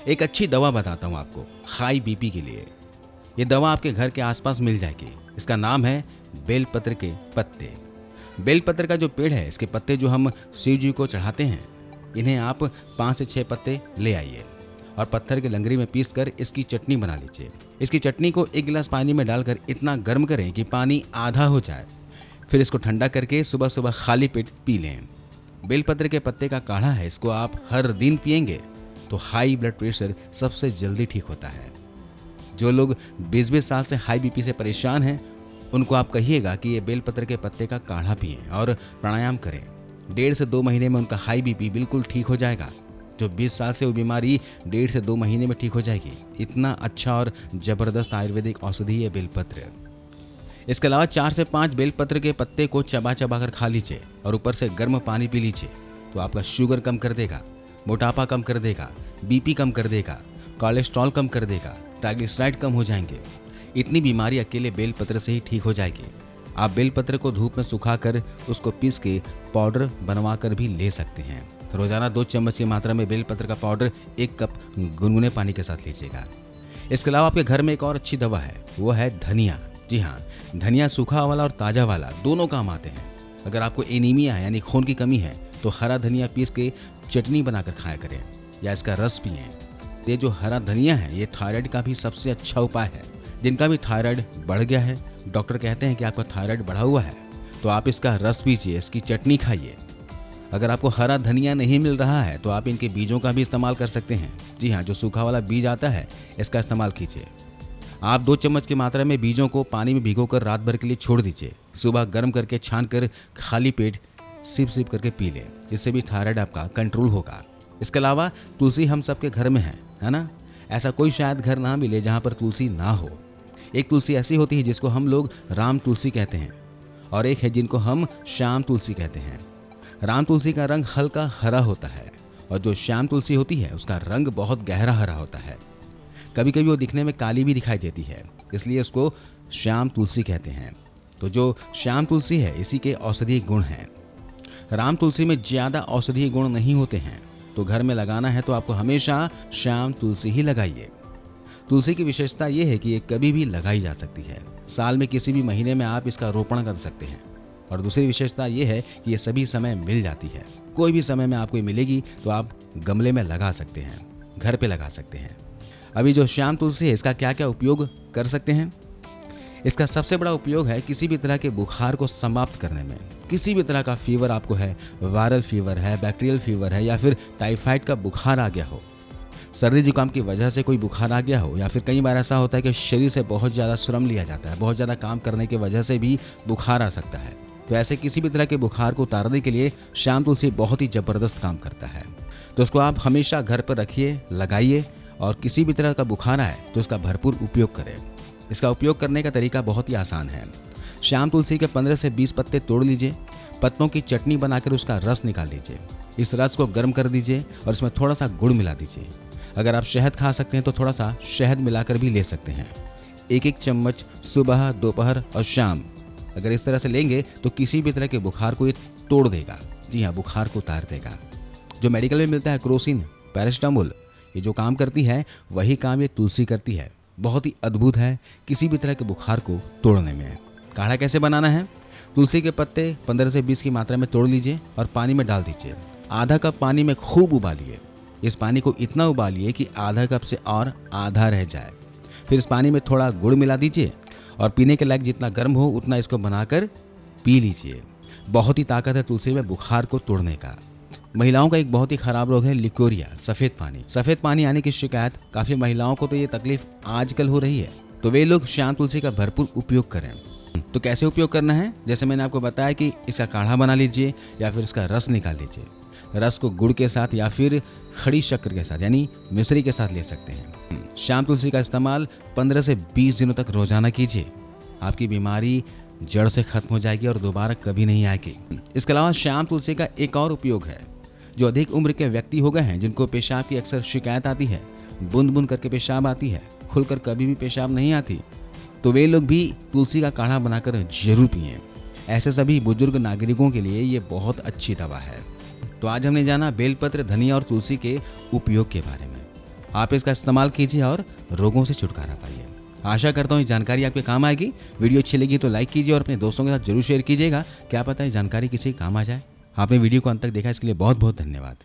एक अच्छी दवा बताता हूँ आपको हाई बीपी के लिए। ये दवा आपके घर के आसपास मिल जाएगी। इसका नाम है बेलपत्र के पत्ते। बेलपत्र का जो पेड़ है, इसके पत्ते जो हम शिव जी को चढ़ाते हैं, इन्हें आप 5 से 6 पत्ते ले आइए और पत्थर के लंगरी में पीसकर इसकी चटनी बना लीजिए। इसकी चटनी को 1 गिलास पानी में डालकर इतना गर्म करें कि पानी आधा हो जाए। फिर इसको ठंडा करके सुबह सुबह खाली पेट पी लें। बेलपत्र के पत्ते का काढ़ा है, इसको आप हर दिन पिएंगे तो हाई ब्लड प्रेशर सबसे जल्दी ठीक होता है। जो लोग 20-20 साल से हाई बीपी से परेशान हैं, उनको आप कहिएगा कि ये बेलपत्र के पत्ते का काढ़ा पिएं और प्राणायाम करें। 1.5 से 2 महीने में उनका हाई बीपी बिल्कुल ठीक हो जाएगा। जो 20 साल से वो बीमारी 1.5 से 2 महीने में ठीक हो जाएगी। इतना अच्छा और जबरदस्त आयुर्वेदिक औषधि है बेलपत्र। इसके अलावा 4 से 5 बेलपत्र के पत्ते को चबा चबा कर खा लीजिए और ऊपर से गर्म पानी पी लीजिए तो आपका शुगर कम कर देगा, मोटापा कम कर देगा, बीपी कम कर देगा, कोलेस्ट्रॉल कम कर देगा, ट्राइग्लिसराइड कम हो जाएंगे। इतनी बीमारी अकेले बेलपत्र से ही ठीक हो जाएगी। आप बेलपत्र को धूप में सुखाकर उसको पीस के पाउडर बनवा कर भी ले सकते हैं। रोजाना 2 चम्मच की मात्रा में बेलपत्र का पाउडर 1 कप गुनगुने पानी के साथ लीजिएगा। इसके अलावा आपके घर में एक और अच्छी दवा है, वो है धनिया। जी हाँ, धनिया सूखा वाला और ताज़ा वाला दोनों काम आते हैं। अगर आपको एनीमिया यानी खून की कमी है तो हरा धनिया पीस के चटनी बनाकर खाया करें या इसका रस पिएं। ये जो हरा धनिया है, ये थायराइड का भी सबसे अच्छा उपाय है। जिनका भी थायराइड बढ़ गया है, डॉक्टर कहते हैं कि आपका थायराइड बढ़ा हुआ है, तो आप इसका रस पीजिए, इसकी चटनी खाइए। अगर आपको हरा धनिया नहीं मिल रहा है तो आप इनके बीजों का भी इस्तेमाल कर सकते हैं। जी हाँ, जो सूखा वाला बीज आता है, इसका इस्तेमाल कीजिए। आप 2 चम्मच की मात्रा में बीजों को पानी में भिगोकर रात भर के लिए छोड़ दीजिए। सुबह गर्म करके छान कर खाली पेट सिप सिप करके पी लें। इससे भी थायराइड आपका कंट्रोल होगा। इसके अलावा तुलसी हम सबके घर में है ना? ऐसा कोई शायद घर ना मिले जहाँ पर तुलसी ना हो। एक तुलसी ऐसी होती है जिसको हम लोग राम तुलसी कहते हैं और एक है जिनको हम श्याम तुलसी कहते हैं। राम तुलसी का रंग हल्का हरा होता है और जो श्याम तुलसी होती है उसका रंग बहुत गहरा हरा होता है। कभी कभी वो दिखने में काली भी दिखाई देती है, इसलिए उसको श्याम तुलसी कहते हैं। तो जो श्याम तुलसी है, इसी के औषधीय गुण हैं। राम तुलसी में ज़्यादा औषधीय गुण नहीं होते हैं, तो घर में लगाना है तो आपको हमेशा श्याम तुलसी ही लगाइए। तुलसी की विशेषता ये है कि ये कभी भी लगाई जा सकती है। साल में किसी भी महीने में आप इसका रोपण कर सकते हैं। और दूसरी विशेषता ये है कि ये सभी समय मिल जाती है। कोई भी समय में आपको ये मिलेगी तो आप गमले में लगा सकते हैं, घर पे लगा सकते हैं। अभी जो श्याम तुलसी है, इसका क्या क्या उपयोग कर सकते हैं? इसका सबसे बड़ा उपयोग है किसी भी तरह के बुखार को समाप्त करने में। किसी भी तरह का फीवर आपको है, वायरल फीवर है, बैक्टीरियल फीवर है या फिर टाइफाइड का बुखार आ गया हो, सर्दी जुकाम की वजह से कोई बुखार आ गया हो, या फिर कई बार ऐसा होता है कि शरीर से बहुत ज़्यादा श्रम लिया जाता है, बहुत ज़्यादा काम करने की वजह से भी बुखार आ सकता है। तो ऐसे किसी भी तरह के बुखार को उतारने के लिए श्याम तुलसी बहुत ही ज़बरदस्त काम करता है। तो उसको आप हमेशा घर पर रखिए, लगाइए और किसी भी तरह का बुखार आए तो इसका भरपूर उपयोग करें। इसका उपयोग करने का तरीका बहुत ही आसान है। श्याम तुलसी के 15 से 20 पत्ते तोड़ लीजिए, पत्तों की चटनी बनाकर उसका रस निकाल लीजिए। इस रस को गर्म कर दीजिए और इसमें थोड़ा सा गुड़ मिला दीजिए। अगर आप शहद खा सकते हैं तो थोड़ा सा शहद मिलाकर भी ले सकते हैं। 1-1 चम्मच सुबह, दोपहर और शाम अगर इस तरह से लेंगे तो किसी भी तरह के बुखार को ये तोड़ देगा। जी हाँ, बुखार को उतार देगा। जो मेडिकल में मिलता है क्रोसिन, पैरासिटामोल, ये जो काम करती है वही काम ये तुलसी करती है। बहुत ही अद्भुत है किसी भी तरह के बुखार को तोड़ने में। काढ़ा कैसे बनाना है? तुलसी के पत्ते 15 से 20 की मात्रा में तोड़ लीजिए और पानी में डाल दीजिए। आधा कप पानी में खूब उबालिए। इस पानी को इतना उबालिए कि आधा कप से और आधा रह जाए। फिर इस पानी में थोड़ा गुड़ मिला दीजिए और पीने के लायक जितना गर्म हो उतना इसको बनाकर पी लीजिए। बहुत ही ताकत है तुलसी में बुखार को तोड़ने का। महिलाओं का एक बहुत ही खराब रोग है लिकोरिया, सफ़ेद पानी। सफ़ेद पानी आने की शिकायत काफ़ी महिलाओं को तो ये तकलीफ आजकल हो रही है, तो वे लोग श्याम तुलसी का भरपूर उपयोग करें। तो कैसे उपयोग करना है? जैसे मैंने आपको बताया कि इसका काढ़ा बना लीजिए या फिर इसका रस निकाल लीजिए। रस को गुड़ के साथ या फिर खड़ी शक्कर के साथ यानी मिश्री के साथ ले सकते हैं। श्याम तुलसी का इस्तेमाल 15 से 20 दिनों तक रोजाना कीजिए। आपकी बीमारी जड़ से खत्म हो जाएगी और दोबारा कभी नहीं आएगी। इसके अलावा श्याम तुलसी का एक और उपयोग है। जो अधिक उम्र के व्यक्ति हो गए हैं, जिनको पेशाब की अक्सर शिकायत आती है, बूंद बूंद करके पेशाब आती है, खुलकर कभी भी पेशाब नहीं आती, तो वे लोग भी तुलसी का काढ़ा बनाकर जरूर पिएं। ऐसे सभी बुजुर्ग नागरिकों के लिए ये बहुत अच्छी दवा है। तो आज हमने जाना बेलपत्र, धनिया और तुलसी के उपयोग के बारे में। आप इसका इस्तेमाल कीजिए और रोगों से छुटकारा पाइए। आशा करता हूँ ये जानकारी आपके काम आएगी। वीडियो अच्छी लगी तो लाइक कीजिए और अपने दोस्तों के साथ जरूर शेयर कीजिएगा। क्या पता है जानकारी किसी के काम आ जाए। आपने वीडियो को अंत तक देखा इसके लिए बहुत बहुत धन्यवाद।